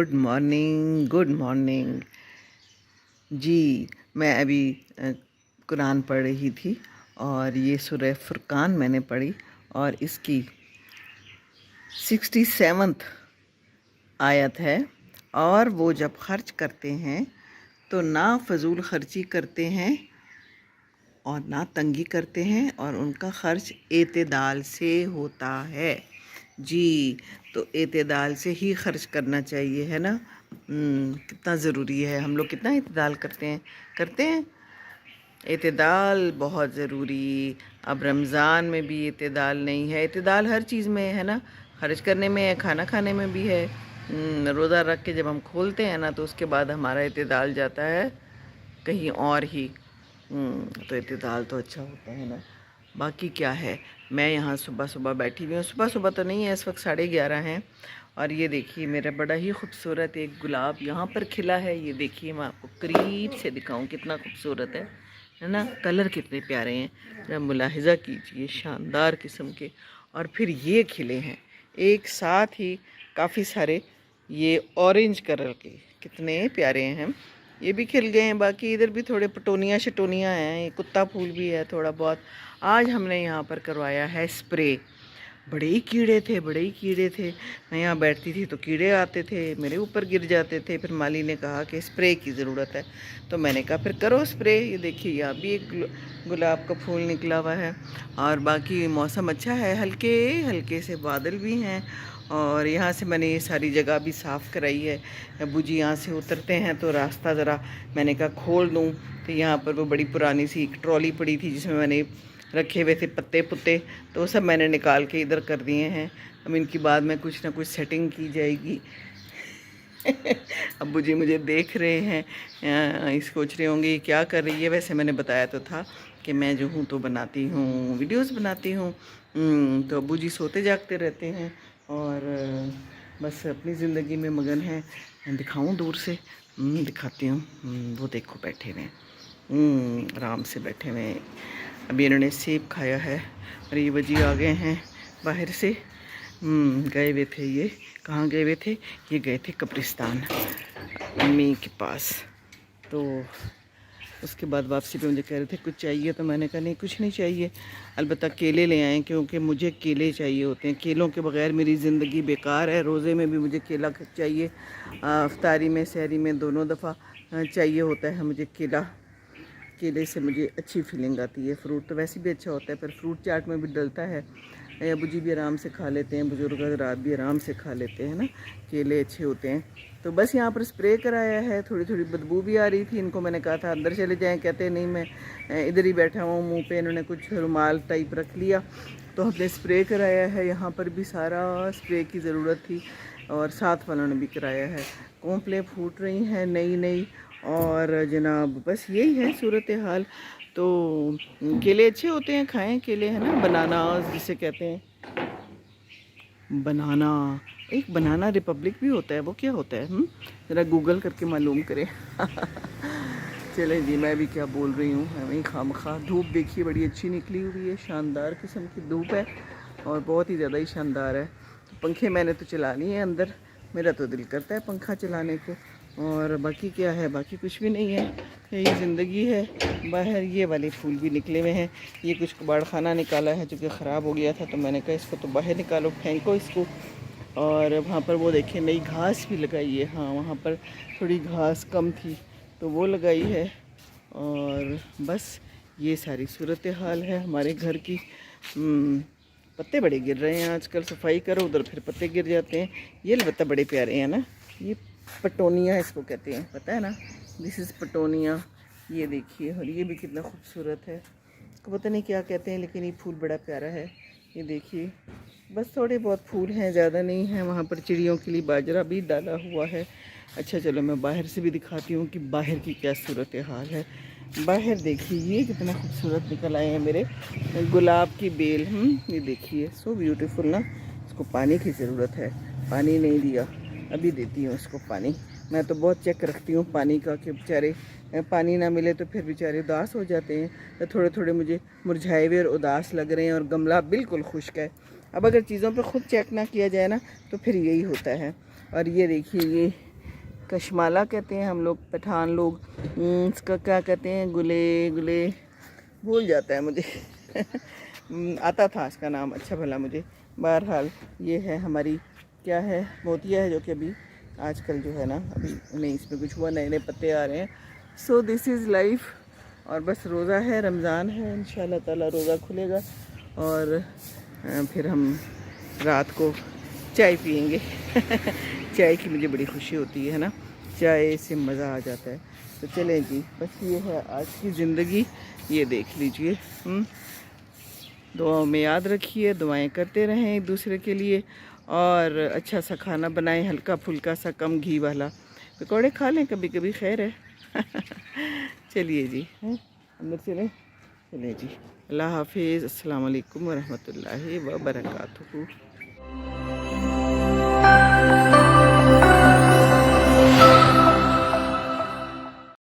Good morning, good morning जी। मैं अभी कुरान पढ़ रही थी और ये सूरह फुरकान मैंने पढ़ी और इसकी 67th आयत है। और वो जब खर्च करते हैं तो ना फजूल खर्ची करते हैं और ना तंगी करते हैं और उनका खर्च एतदाल से होता है जी। तो एतदाल से ही खर्च करना चाहिए, है ना। कितना ज़रूरी है, हम लोग कितना एतदाल करते हैं। एतदाल बहुत ज़रूरी। अब रमज़ान में भी एतदाल नहीं है, एतदाल हर चीज़ में है ना, खर्च करने में है, खाना खाने में भी है। रोज़ा रख के जब हम खोलते हैं ना तो उसके बाद हमारा एतदाल जाता है कहीं और ही। तो एतदाल तो अच्छा होता है ना। बाकी क्या है, मैं यहाँ सुबह सुबह बैठी हुई हूँ। सुबह सुबह तो नहीं है, इस वक्त 11:30 हैं। और ये देखिए मेरा बड़ा ही खूबसूरत एक गुलाब यहाँ पर खिला है। ये देखिए, मैं आपको करीब से दिखाऊं कितना खूबसूरत है ना। कलर कितने प्यारे हैं, जरा मुलाहिज़ा कीजिए, शानदार किस्म के। और फिर ये खिले हैं एक साथ ही काफ़ी सारे, ये ऑरेंज कलर के कितने प्यारे हैं। ये भी खिल गए हैं। बाकी इधर भी थोड़े पटोनियाँ शटोनियाँ हैं, ये कुत्ता फूल भी है थोड़ा बहुत। आज हमने यहाँ पर करवाया है स्प्रे। बड़े ही कीड़े थे, बड़े ही कीड़े थे। मैं यहाँ बैठती थी तो कीड़े आते थे, मेरे ऊपर गिर जाते थे। फिर माली ने कहा कि स्प्रे की ज़रूरत है, तो मैंने कहा फिर करो स्प्रे। ये देखिए यहाँ भी एक गुलाब का फूल निकला हुआ है। और बाकी मौसम अच्छा है, हल्के हल्के से बादल भी हैं। और यहाँ से मैंने ये सारी जगह भी साफ़ कराई है। अबू जी यहाँ से उतरते हैं तो रास्ता ज़रा मैंने कहा खोल दूँ। तो यहाँ पर वो बड़ी पुरानी सी एक ट्रॉली पड़ी थी जिसमें मैंने रखे हुए थे पत्ते पुत्ते, तो वो सब मैंने निकाल के इधर कर दिए हैं। अब इनकी बाद में कुछ ना कुछ सेटिंग की जाएगी। अब्बू जी मुझे देख रहे हैं, सोच रहे होंगे क्या कर रही है। वैसे मैंने बताया तो था कि मैं जो हूँ तो बनाती हूँ, वीडियोस बनाती हूँ। तो अब्बू जी सोते जागते रहते हैं और बस अपनी ज़िंदगी में मगन हैं। दिखाऊं दूर से, दिखाती हूँ। वो देखो बैठे हुए, आराम से बैठे हुए। अभी इन्होंने सेब खाया है और ये वजी आ गए हैं बाहर से। गए हुए थे, ये कहाँ गए हुए थे, ये गए थे कब्रिस्तान अम्मी के पास। तो उसके बाद वापसी पे मुझे कह रहे थे कुछ चाहिए, तो मैंने कहा नहीं कुछ नहीं चाहिए, अलबत्ता केले ले आएँ क्योंकि मुझे केले चाहिए होते हैं। केलों के बगैर मेरी ज़िंदगी बेकार है। रोज़े में भी मुझे केला चाहिए, इफ्तारी में सहरी में दोनों दफ़ा चाहिए होता है मुझे केला। केले से मुझे अच्छी फीलिंग आती है। फ्रूट तो वैसे भी अच्छा होता है, पर फ्रूट चाट में भी डलता है। अबू जी भी आराम से खा लेते हैं, बुजुर्ग रात भी आराम से खा लेते हैं ना, केले अच्छे होते हैं। तो बस यहाँ पर स्प्रे कराया है। थोड़ी थोड़ी बदबू भी आ रही थी। इनको मैंने कहा था अंदर चले जाएं, कहते नहीं मैं इधर ही बैठा हूँ। मुंह पे इन्होंने कुछ रुमाल टाइप रख लिया, तो हमने स्प्रे कराया है। यहाँ पर भी सारा स्प्रे की ज़रूरत थी और साथ वालों ने भी कराया है। कॉम्प्लें फूट रही हैं नई नई। और जनाब बस यही है सूरत हाल। तो केले अच्छे होते हैं, खाएं केले, है ना। बनाना जिसे कहते हैं, बनाना, एक बनाना रिपब्लिक भी होता है, वो क्या होता है, ज़रा गूगल करके मालूम करें। चलें जी, मैं भी क्या बोल रही हूँ, हमें खामखा। धूप देखिए बड़ी अच्छी निकली हुई है, शानदार किस्म की धूप है और बहुत ही ज़्यादा ही शानदार है। तो पंखे मैंने तो चला लिए हैं अंदर, मेरा तो दिल करता है पंखा चलाने को। और बाकी क्या है, बाकी कुछ भी नहीं है, यही ज़िंदगी है। बाहर ये वाले फूल भी निकले हुए हैं। ये कुछ कबाड़ खाना निकाला है जो कि ख़राब हो गया था, तो मैंने कहा इसको तो बाहर निकालो, फेंको इसको। और वहाँ पर वो देखिए नई घास भी लगाई है। हाँ, वहाँ पर थोड़ी घास कम थी तो वो लगाई है। और बस ये सारी सूरत हाल है हमारे घर की। पत्ते बड़े गिर रहे हैं आजकल, सफाई करो उधर फिर पत्ते गिर जाते हैं। ये अलबत्ता बड़े प्यारे हैं ना, ये पटोनिया इसको कहते हैं, पता है ना, दिस इज़ पटोनिया। ये देखिए, और ये भी कितना खूबसूरत है, इसको पता नहीं क्या कहते हैं, लेकिन ये फूल बड़ा प्यारा है। ये देखिए, बस थोड़े बहुत फूल हैं, ज़्यादा नहीं हैं। वहाँ पर चिड़ियों के लिए बाजरा भी डाला हुआ है। अच्छा चलो मैं बाहर से भी दिखाती हूँ कि बाहर की क्या सूरत हाल है। बाहर देखिए ये कितना खूबसूरत निकल आए हैं मेरे गुलाब की बेल। ये देखिए, सो ब्यूटीफुल ना। इसको पानी की ज़रूरत है, पानी नहीं दिया, अभी देती हूँ इसको पानी। मैं तो बहुत चेक रखती हूँ पानी का कि बेचारे पानी ना मिले तो फिर बेचारे उदास हो जाते हैं। तो थोड़े थोड़े मुझे मुरझाए हुए और उदास लग रहे हैं और गमला बिल्कुल खुश्क है। अब अगर चीज़ों पे ख़ुद चेक ना किया जाए ना तो फिर यही होता है। और ये देखिए, ये कशमाला कहते हैं हम लोग, पठान लोग। इसका क्या कहते हैं, गुले गुले भूल जाता है मुझे आता था इसका नाम अच्छा भला मुझे। बहरहाल ये है हमारी, क्या है, मोतिया है, जो कि अभी आजकल जो है ना, अभी नहीं इसमें कुछ हुआ, नए नए पत्ते आ रहे हैं। So this is life. और बस रोज़ा है, रमज़ान है, इंशाल्लाह ताला रोज़ा खुलेगा और फिर हम रात को चाय पियेंगे चाय की मुझे बड़ी खुशी होती है ना, चाय से मज़ा आ जाता है। तो चलें जी, बस ये है आज की ज़िंदगी, ये देख लीजिए। दुआओं में याद रखिए, दुआएं करते रहें एक दूसरे के लिए, और अच्छा सा खाना बनाएं, हल्का फुल्का सा, कम घी वाला। पकौड़े खा लें कभी कभी, खैर है चलिए जी, हैं अंदर चलें, चलिए जी, अल्लाह हाफिज़, अस्सलाम वालेकुम वरहमतुल्लाहि व बरकातुहू।